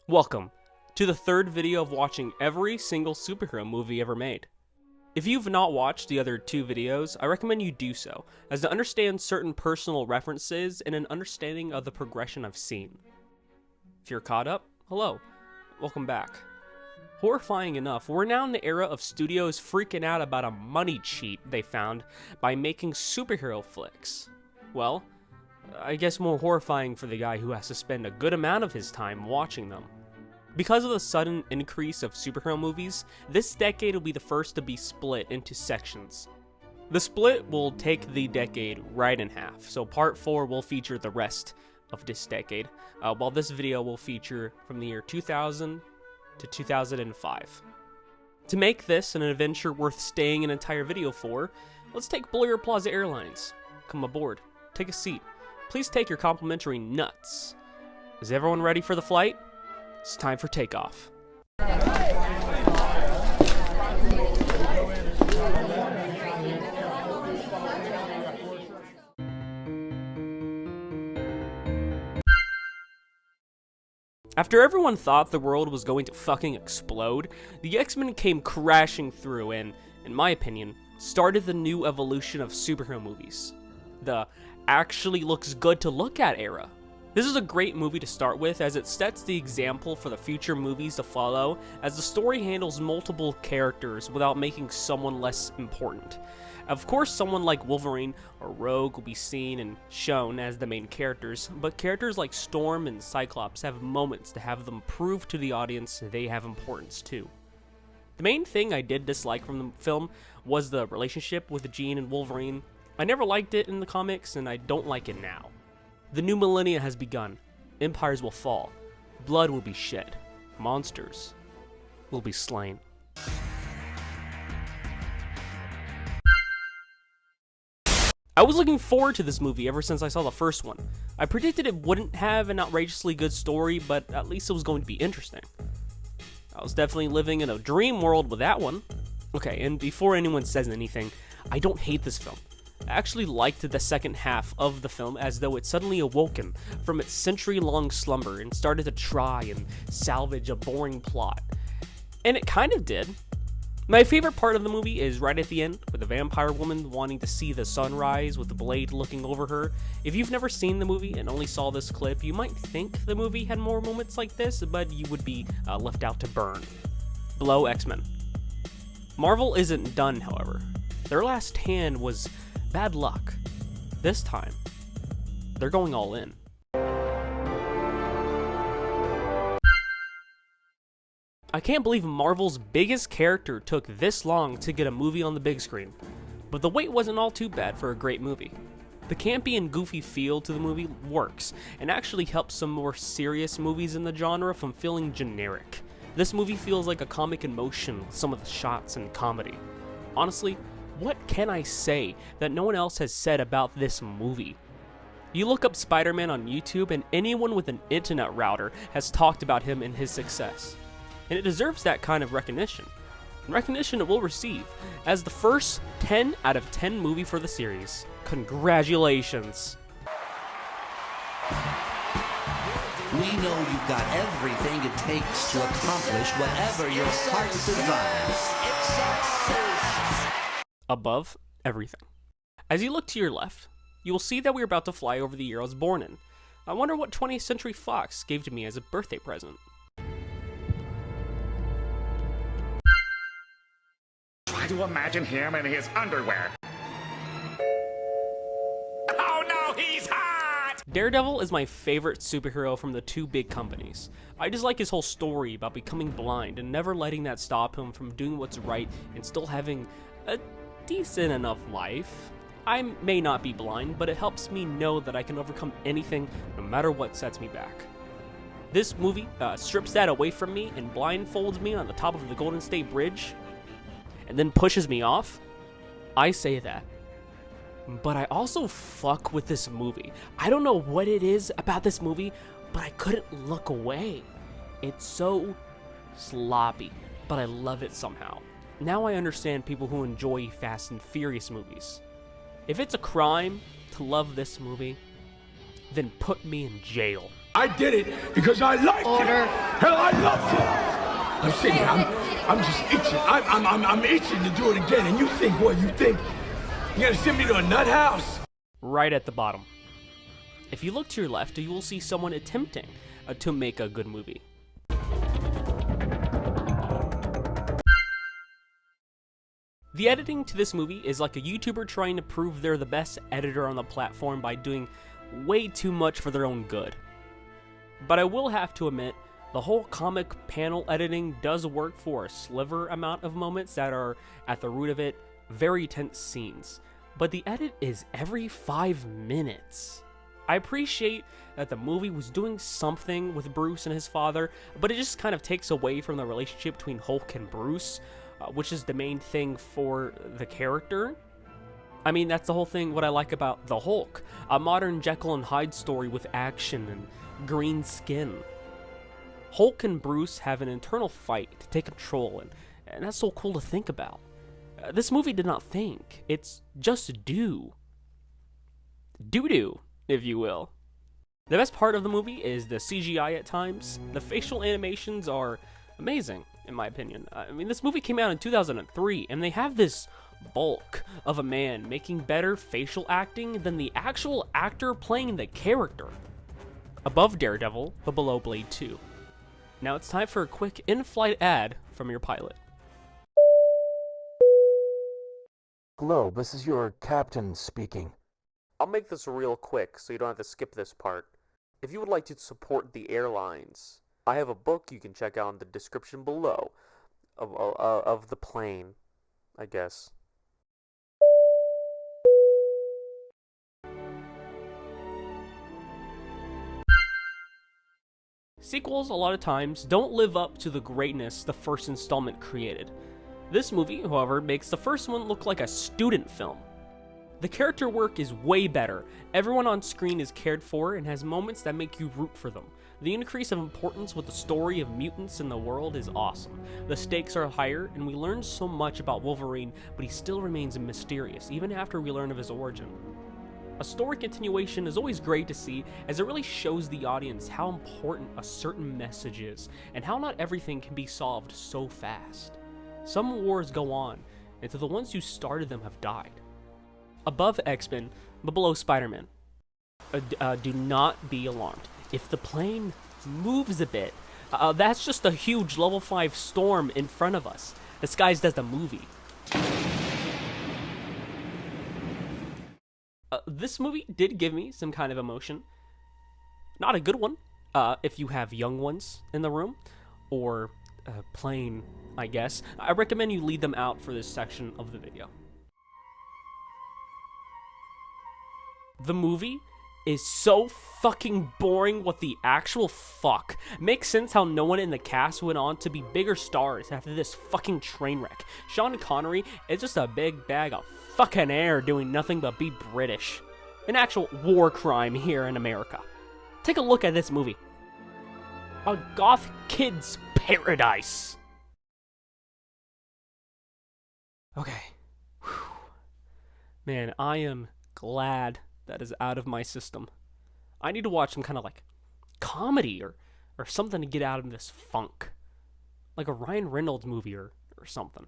Welcome to the third video of watching every single superhero movie ever made. If you've not watched the other two videos, I recommend you do so, as to understand certain personal references and an understanding of the progression I've seen. If you're caught up, hello, welcome back. Horrifying enough, we're now in the era of studios freaking out about a money cheat they found by making superhero flicks. Well, I guess more horrifying for the guy who has to spend a good amount of his time watching them. Because of the sudden increase of superhero movies, this decade will be the first to be split into sections. The split will take the decade right in half, so part 4 will feature the rest of this decade, while this video will feature from the year 2000 to 2005. To make this an adventure worth staying an entire video for, let's take Blur Plaza Airlines. Come aboard, take a seat. Please take your complimentary nuts. Is everyone ready for the flight? It's time for takeoff. After everyone thought the world was going to fucking explode, the X-Men came crashing through and, in my opinion, started the new evolution of superhero movies. The actually looks good to look at era. This is a great movie to start with, as it sets the example for the future movies to follow, as the story handles multiple characters without making someone less important. Of course, someone like Wolverine or Rogue will be seen and shown as the main characters, but characters like Storm and Cyclops have moments to have them prove to the audience they have importance too. The main thing I did dislike from the film was the relationship with Jean and Wolverine. I never liked it in the comics, and I don't like it now. The new millennia has begun. Empires will fall. Blood will be shed. Monsters will be slain. I was looking forward to this movie ever since I saw the first one. I predicted it wouldn't have an outrageously good story, but at least it was going to be interesting. I was definitely living in a dream world with that one. Okay, and before anyone says anything, I don't hate this film. I actually liked the second half of the film, as though it suddenly awoken from its century-long slumber and started to try and salvage a boring plot. And it kind of did. My favorite part of the movie is right at the end, with the vampire woman wanting to see the sunrise with the blade looking over her. If you've never seen the movie and only saw this clip, you might think the movie had more moments like this, but you would be left out to burn. Below, X-Men. Marvel isn't done, however. Their last hand was bad luck. This time, they're going all in. I can't believe Marvel's biggest character took this long to get a movie on the big screen, but the wait wasn't all too bad for a great movie. The campy and goofy feel to the movie works, and actually helps some more serious movies in the genre from feeling generic. This movie feels like a comic in motion with some of the shots and comedy. Honestly, what can I say that no one else has said about this movie? You look up Spider-Man on YouTube and anyone with an internet router has talked about him and his success. And it deserves that kind of recognition. And recognition it will receive as the first 10 out of 10 movie for the series. Congratulations. We know you've got everything it takes to accomplish whatever your heart desires. Above everything. As you look to your left, you will see that we are about to fly over the year I was born in. I wonder what 20th Century Fox gave to me as a birthday present. Try to imagine him in his underwear. Oh no, he's hot! Daredevil is my favorite superhero from the two big companies. I just like his whole story about becoming blind and never letting that stop him from doing what's right and still having a decent enough life. I may not be blind, but it helps me know that I can overcome anything no matter what sets me back. This movie strips that away from me and blindfolds me on the top of the Golden State Bridge and then pushes me off. I say that. But I also fuck with this movie. I don't know what it is about this movie, but I couldn't look away. It's so sloppy, but I love it somehow. Now I understand people who enjoy Fast and Furious movies. If it's a crime to love this movie, then put me in jail. I did it because I liked it. Hell, I loved it. I'm sitting here, I'm just itching. I'm itching to do it again. And you think what? You think you're gonna send me to a nut house? Right at the bottom. If you look to your left, you will see someone attempting to make a good movie. The editing to this movie is like a YouTuber trying to prove they're the best editor on the platform by doing way too much for their own good. But I will have to admit, the whole comic panel editing does work for a sliver amount of moments that are, at the root of it, very tense scenes. But the edit is every 5 minutes. I appreciate that the movie was doing something with Bruce and his father, but it just kind of takes away from the relationship between Hulk and Bruce, which is the main thing for the character. I mean, that's the whole thing, what I like about the Hulk. A modern Jekyll and Hyde story with action and green skin. Hulk and Bruce have an internal fight to take control, and that's so cool to think about. This movie did not think. It's just do. Doo-doo, if you will. The best part of the movie is the CGI at times. The facial animations are amazing, in my opinion. I mean, this movie came out in 2003, and they have this bulk of a man making better facial acting than the actual actor playing the character. Above Daredevil, but below Blade 2. Now it's time for a quick in-flight ad from your pilot. Hello, this is your captain speaking. I'll make this real quick so you don't have to skip this part. If you would like to support the airlines, I have a book you can check out in the description below of the plane, I guess. Sequels, a lot of times, don't live up to the greatness the first installment created. This movie, however, makes the first one look like a student film. The character work is way better, everyone on screen is cared for and has moments that make you root for them. The increase of importance with the story of mutants in the world is awesome. The stakes are higher, and we learn so much about Wolverine, but he still remains mysterious, even after we learn of his origin. A story continuation is always great to see, as it really shows the audience how important a certain message is, and how not everything can be solved so fast. Some wars go on, and so the ones who started them have died. Above X-Men, but below Spider-Man. Do not be alarmed. If the plane moves a bit, that's just a huge level 5 storm in front of us, disguised as the movie. This movie did give me some kind of emotion. Not a good one, if you have young ones in the room, or plain, I guess. I recommend you lead them out for this section of the video. The movie is so fucking boring, what the actual fuck. Makes sense how no one in the cast went on to be bigger stars after this fucking train wreck. Sean Connery is just a big bag of fucking air doing nothing but be British. An actual war crime here in America. Take a look at this movie. A goth kid's paradise. Okay. Whew. Man, I am glad that is out of my system. I need to watch some kind of like comedy or something to get out of this funk. Like a Ryan Reynolds movie or something.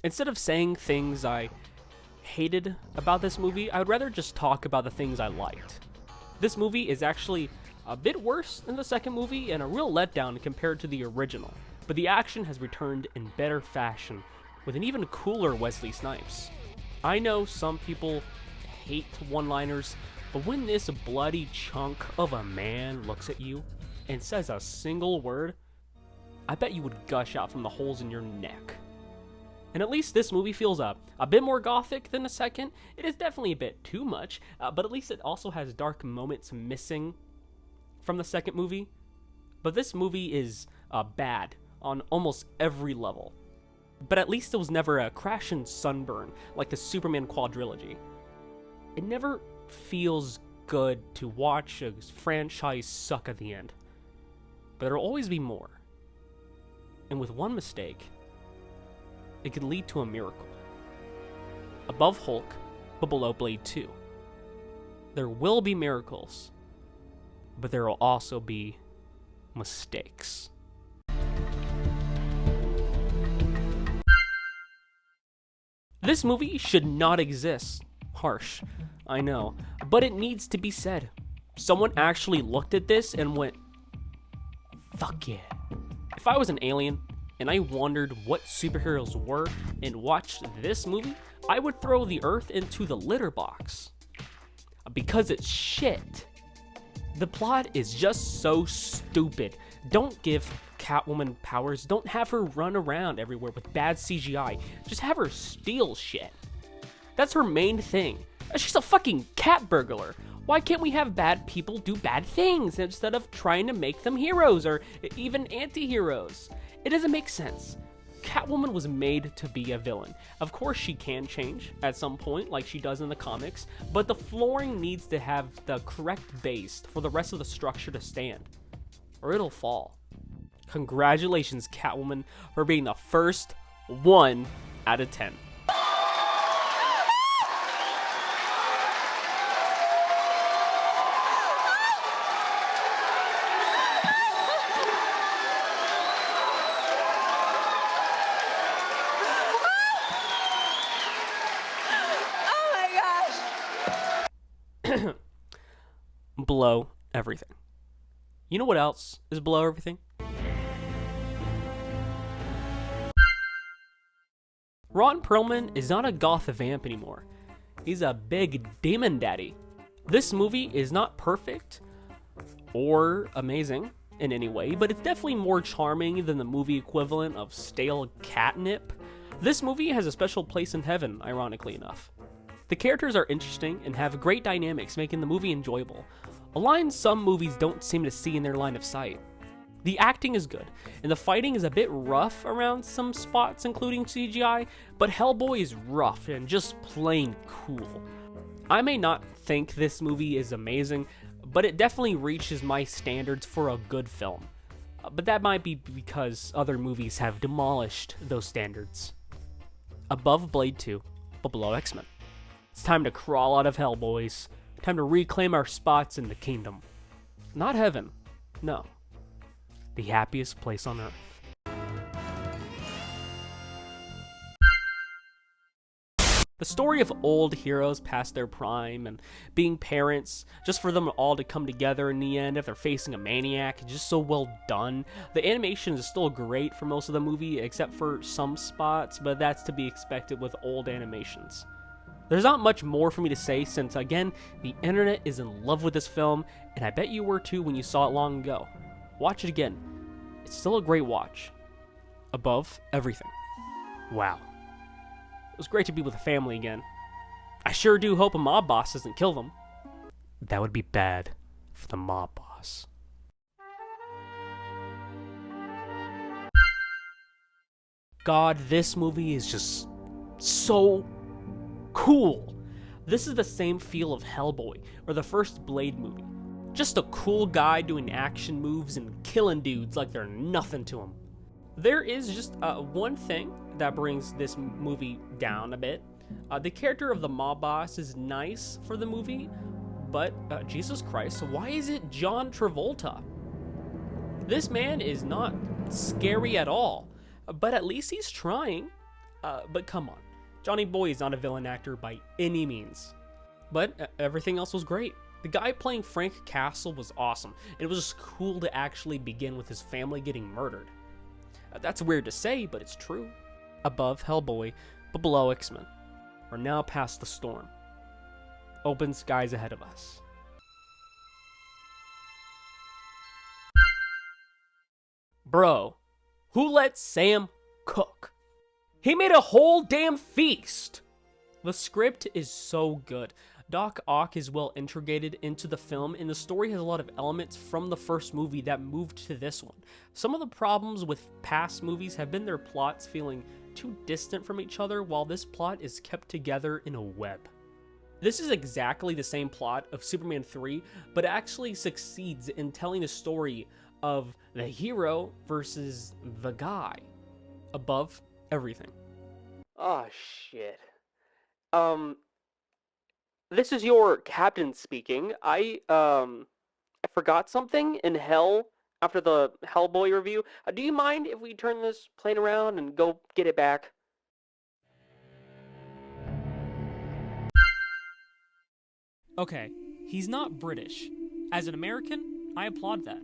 Instead of saying things I hated about this movie, I would rather just talk about the things I liked. This movie is actually a bit worse than the second movie and a real letdown compared to the original, but the action has returned in better fashion with an even cooler Wesley Snipes. I know some people hate one-liners, but when this bloody chunk of a man looks at you and says a single word, I bet you would gush out from the holes in your neck. And at least this movie feels a bit more gothic than the second. It is definitely a bit too much, but at least it also has dark moments missing from the second movie. But this movie is bad on almost every level. But at least it was never a crash and sunburn like the Superman quadrilogy. It never feels good to watch a franchise suck at the end. But there'll always be more. And with one mistake, it could lead to a miracle. Above Hulk, but below Blade 2. There will be miracles, but there will also be mistakes. This movie should not exist. Harsh, I know, but it needs to be said. Someone actually looked at this and went, fuck yeah. If I was an alien and I wondered what superheroes were and watched this movie, I would throw the Earth into the litter box. Because it's shit. The plot is just so stupid. Don't give Catwoman powers. Don't have her run around everywhere with bad CGI. Just have her steal shit. That's her main thing. She's a fucking cat burglar. Why can't we have bad people do bad things instead of trying to make them heroes or even anti-heroes? It doesn't make sense. Catwoman was made to be a villain. Of course she can change at some point like she does in the comics, but the flooring needs to have the correct base for the rest of the structure to stand, or it'll fall. Congratulations, Catwoman, for being the first 1 out of 10. Below everything. You know what else is below everything? Ron Perlman is not a goth vamp anymore. He's a big demon daddy. This movie is not perfect or amazing in any way, but it's definitely more charming than the movie equivalent of stale catnip. This movie has a special place in heaven, ironically enough. The characters are interesting and have great dynamics, making the movie enjoyable, a line some movies don't seem to see in their line of sight. The acting is good, and the fighting is a bit rough around some spots, including CGI, but Hellboy is rough and just plain cool. I may not think this movie is amazing, but it definitely reaches my standards for a good film. But that might be because other movies have demolished those standards. Above Blade 2, but below X-Men. It's time to crawl out of hell, boys. Time to reclaim our spots in the kingdom. Not heaven, no. The happiest place on earth. The story of old heroes past their prime and being parents, just for them all to come together in the end if they're facing a maniac, is just so well done. The animation is still great for most of the movie, except for some spots, but that's to be expected with old animations. There's not much more for me to say since, again, the internet is in love with this film, and I bet you were too when you saw it long ago. Watch it again. It's still a great watch. Above everything. Wow. It was great to be with the family again. I sure do hope a mob boss doesn't kill them. That would be bad for the mob boss. God, this movie is just so cool. This is the same feel of Hellboy, or the first Blade movie. Just a cool guy doing action moves and killing dudes like they're nothing to him. There is just one thing that brings this movie down a bit. The character of the mob boss is nice for the movie, but Jesus Christ, why is it John Travolta? This man is not scary at all, but at least he's trying. But come on. Johnny Boy is not a villain actor by any means. But everything else was great. The guy playing Frank Castle was awesome. It was just cool to actually begin with his family getting murdered. That's weird to say, but it's true. Above Hellboy, but below X-Men. We're now past the storm. Open skies ahead of us. Bro, who let Sam cook? He made a whole damn feast! The script is so good. Doc Ock is well integrated into the film, and the story has a lot of elements from the first movie that moved to this one. Some of the problems with past movies have been their plots feeling too distant from each other, while this plot is kept together in a web. This is exactly the same plot of Superman 3, but actually succeeds in telling a story of the hero versus the guy. Above everything. Oh shit. Um, this is your captain speaking. I forgot something in Hell after the Hellboy review. Do you mind if we turn this plane around and go get it back? Okay, he's not British. As an American, I applaud that.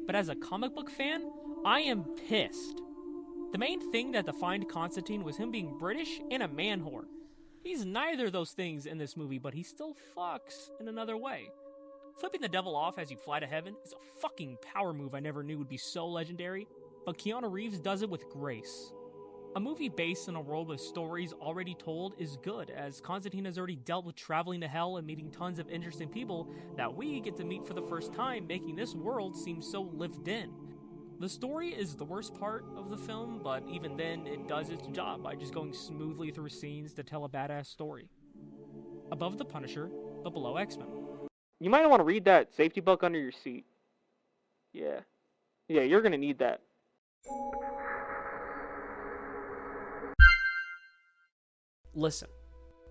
But as a comic book fan, I am pissed. The main thing that defined Constantine was him being British and a man whore. He's neither of those things in this movie, but he still fucks in another way. Flipping the devil off as you fly to heaven is a fucking power move I never knew would be so legendary, but Keanu Reeves does it with grace. A movie based in a world with stories already told is good, as Constantine has already dealt with traveling to hell and meeting tons of interesting people that we get to meet for the first time, making this world seem so lived in. The story is the worst part of the film, but even then, it does its job by just going smoothly through scenes to tell a badass story. Above the Punisher, but below X-Men. You might want to read that safety book under your seat. Yeah, you're gonna need that. Listen,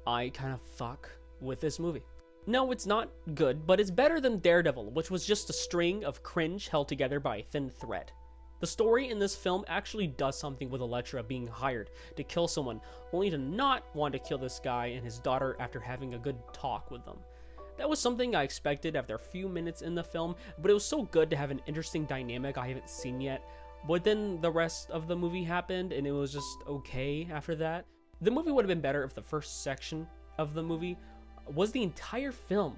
I kind of fuck with this movie. No, it's not good, but it's better than Daredevil, which was just a string of cringe held together by a thin thread. The story in this film actually does something with Elektra being hired to kill someone, only to not want to kill this guy and his daughter after having a good talk with them. That was something I expected after a few minutes in the film, but it was so good to have an interesting dynamic I haven't seen yet. But then the rest of the movie happened, and it was just okay after that. The movie would have been better if the first section of the movie was the entire film,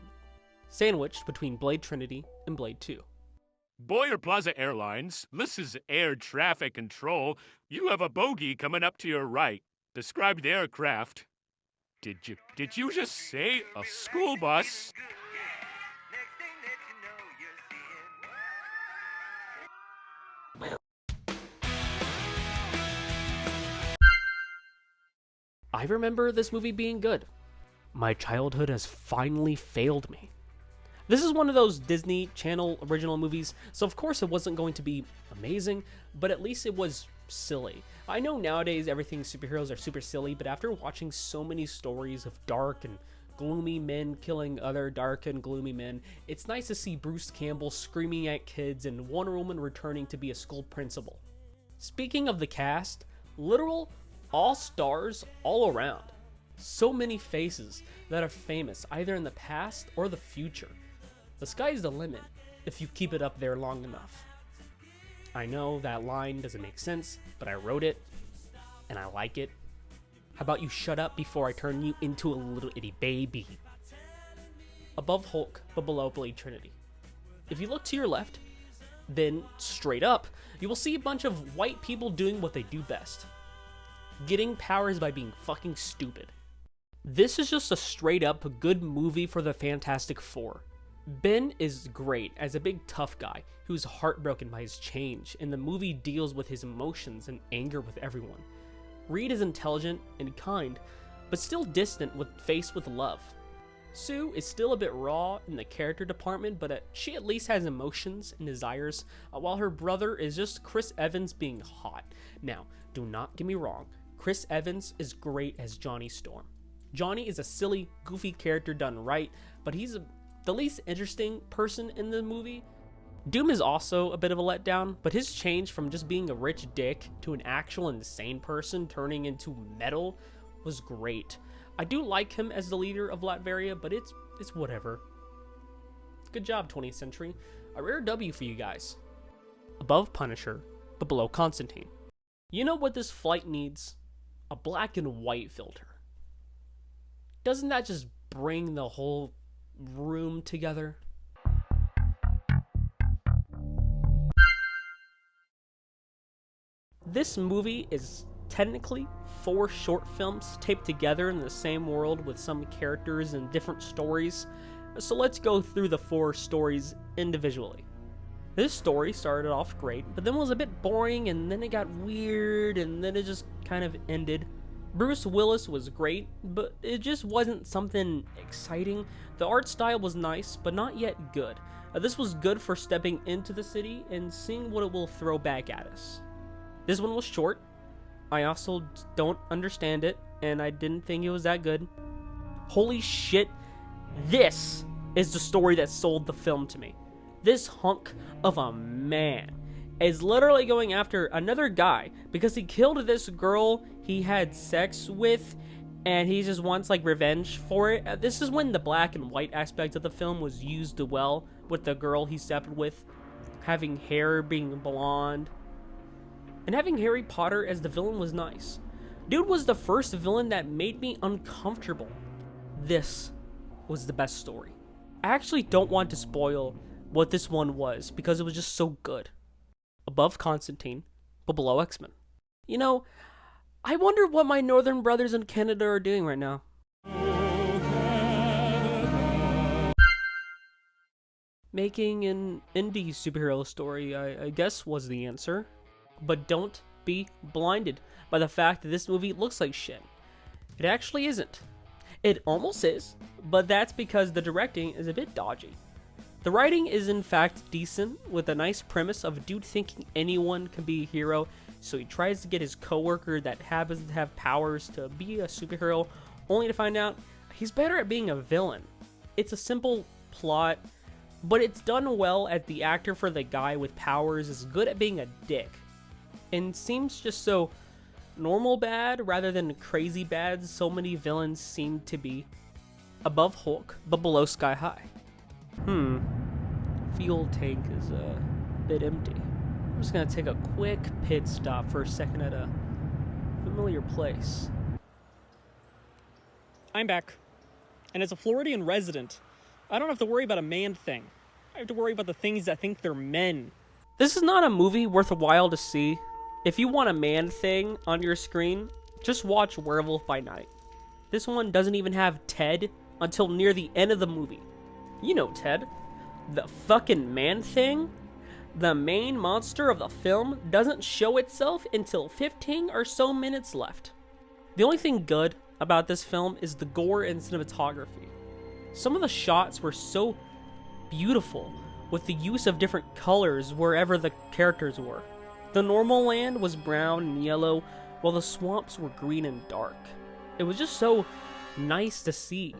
sandwiched between Blade Trinity and Blade 2. Boyer Plaza Airlines, this is air traffic control. You have a bogey coming up to your right. Describe the aircraft. Did you just say a school bus? I remember this movie being good. My childhood has finally failed me. This is one of those Disney Channel original movies, so of course it wasn't going to be amazing, but at least it was silly. I know nowadays everything superheroes are super silly, but after watching so many stories of dark and gloomy men killing other dark and gloomy men, it's nice to see Bruce Campbell screaming at kids and Wonder Woman returning to be a school principal. Speaking of the cast, literal all-stars all around. So many faces that are famous either in the past or the future. The sky's the limit if you keep it up there long enough. I know that line doesn't make sense, but I wrote it, and I like it. How about you shut up before I turn you into a little itty baby? Above Hulk, but below Blade Trinity. If you look to your left, then straight up, you will see a bunch of white people doing what they do best. Getting powers by being fucking stupid. This is just a straight up good movie for the Fantastic Four. Ben is great as a big tough guy who's heartbroken by his change, and the movie deals with his emotions and anger with everyone. Reed is intelligent and kind, but still distant when faced with love. Sue is still a bit raw in the character department, but she at least has emotions and desires, while her brother is just Chris Evans being hot. Now, do not get me wrong, Chris Evans is great as Johnny Storm. Johnny is a silly, goofy character done right, but he's the least interesting person in the movie. Doom is also a bit of a letdown, but his change from just being a rich dick to an actual insane person turning into metal was great. I do like him as the leader of Latveria, but it's whatever. Good job, 20th Century. A rare W for you guys. Above Punisher, but below Constantine. You know what this flight needs? A black and white filter. Doesn't that just bring the whole room together? This movie is technically 4 short films taped together in the same world with some characters and different stories, so let's go through the 4 stories individually. This story started off great, but then was a bit boring, and then it got weird, and then it just kind of ended. Bruce Willis was great, but it just wasn't something exciting. The art style was nice, but not yet good. This was good for stepping into the city and seeing what it will throw back at us. This one was short. I also don't understand it, and I didn't think it was that good. Holy shit, this is the story that sold the film to me. This hunk of a man is literally going after another guy because he killed this girl he had sex with, and he just wants like revenge for it. This is when the black and white aspect of the film was used well, with the girl he slept with having hair being blonde, and having Harry Potter as the villain was nice. Dude was the first villain that made me uncomfortable. This was the best story. I actually don't want to spoil what this one was because it was just so good. Above Constantine, but below X-Men. You know, I wonder what my northern brothers in Canada are doing right now. Making an indie superhero story, I guess, was the answer. But don't be blinded by the fact that this movie looks like shit. It actually isn't. It almost is, but that's because the directing is a bit dodgy. The writing is in fact decent, with a nice premise of a dude thinking anyone can be a hero, so he tries to get his coworker that happens to have powers to be a superhero, only to find out he's better at being a villain. It's a simple plot, but it's done well, as the actor for the guy with powers is good at being a dick, and seems just so normal bad rather than crazy bad so many villains seem to be. Above Hulk, but below Sky High. Fuel tank is a bit empty. I'm just gonna take a quick pit stop for a second at a familiar place. I'm back. And as a Floridian resident, I don't have to worry about a man thing. I have to worry about the things that think they're men. This is not a movie worth a while to see. If you want a man thing on your screen, just watch Werewolf by Night. This one doesn't even have Ted until near the end of the movie. You know Ted. The fucking man thing? The main monster of the film doesn't show itself until 15 or so minutes left. The only thing good about this film is the gore and cinematography. Some of the shots were so beautiful, with the use of different colors wherever the characters were. The normal land was brown and yellow, while the swamps were green and dark. It was just so nice to see,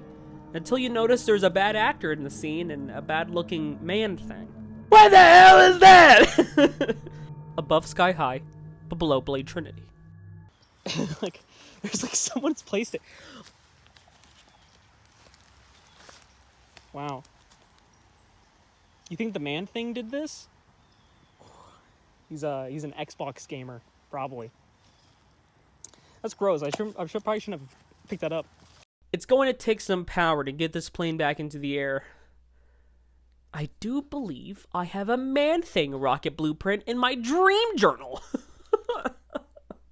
until you notice there's a bad actor in the scene and a bad looking man thing. What the hell is that? Above Sky High, but below Blade Trinity. There's someone's placed it. Wow. You think the man thing did this? He's an Xbox gamer, probably. That's gross. I probably shouldn't have picked that up. It's going to take some power to get this plane back into the air. I do believe I have a Man-Thing rocket blueprint in my dream journal.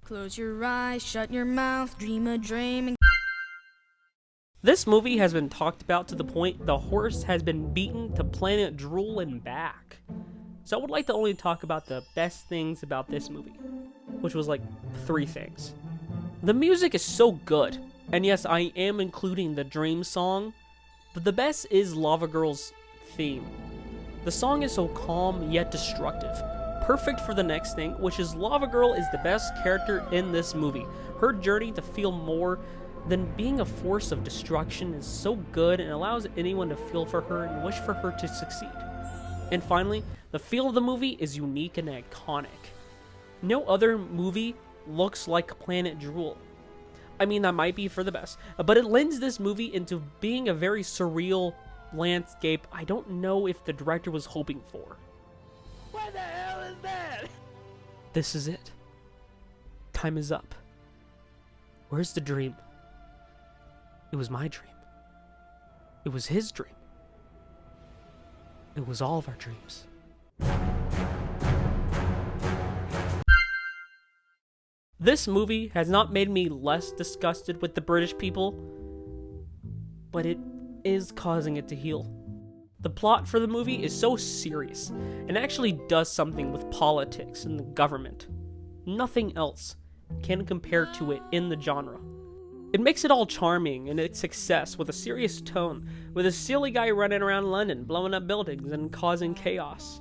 Close your eyes, shut your mouth, dream a dream. And This movie has been talked about to the point the horse has been beaten to Planet Drool and back. So I would like to only talk about the best things about this movie, which was like 3 things. The music is so good, and yes, I am including the Dream song, but the best is Lava Girl's theme. The song is so calm yet destructive, perfect for the next thing, which is Lava Girl is the best character in this movie. Her journey to feel more than being a force of destruction is so good and allows anyone to feel for her and wish for her to succeed. And finally, the feel of the movie is unique and iconic. No other movie looks like Planet Drool. I mean, that might be for the best, but it lends this movie into being a very surreal landscape I don't know if the director was hoping for. What the hell is that? This is it. Time is up. Where's the dream? It was my dream. It was his dream. It was all of our dreams. This movie has not made me less disgusted with the British people, but it is causing it to heal. The plot for the movie is so serious and actually does something with politics and the government. Nothing else can compare to it in the genre. It makes it all charming in its success with a serious tone, with a silly guy running around London, blowing up buildings and causing chaos.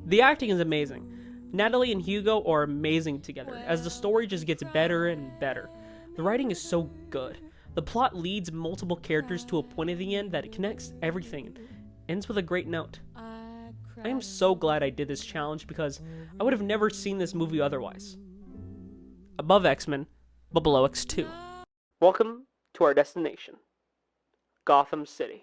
The acting is amazing. Natalie and Hugo are amazing together, as the story just gets better and better. The writing is so good. The plot leads multiple characters to a point at the end that it connects everything and ends with a great note. I am so glad I did this challenge because I would have never seen this movie otherwise. Above X-Men, but below X2. Welcome to our destination, Gotham City.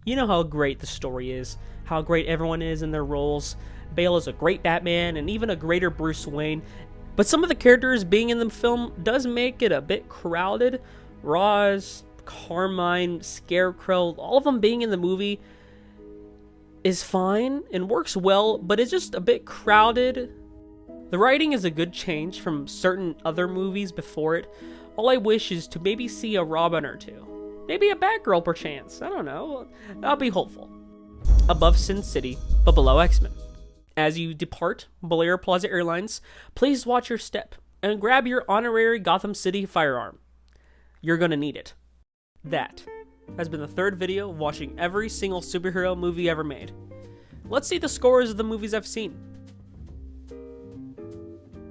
You know how great the story is, how great everyone is in their roles. Bale is a great Batman and even a greater Bruce Wayne, but some of the characters being in the film does make it a bit crowded. Roz, Carmine, Scarecrow, all of them being in the movie is fine and works well, but it's just a bit crowded. The writing is a good change from certain other movies before it. All I wish is to maybe see a Robin or two. Maybe a Batgirl perchance. I don't know. I'll be hopeful. Above Sin City, but below X-Men. As you depart Belair Plaza Airlines, please watch your step and grab your honorary Gotham City firearm. You're gonna need it. That has been the third video of watching every single superhero movie ever made. Let's see the scores of the movies I've seen.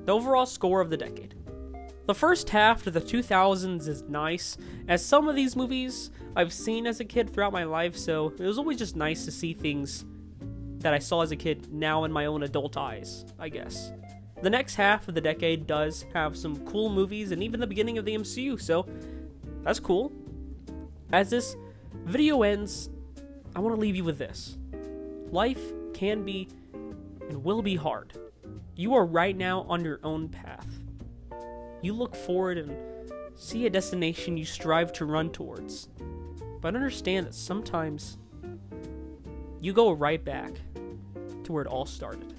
The overall score of the decade. The first half to the 2000s is nice, as some of these movies I've seen as a kid throughout my life, so it was always just nice to see things that I saw as a kid now in my own adult eyes, I guess. The next half of the decade does have some cool movies and even the beginning of the MCU, so that's cool. As this video ends, I want to leave you with this. Life can be and will be hard. You are right now on your own path. You look forward and see a destination you strive to run towards. But understand that sometimes you go right back to where it all started.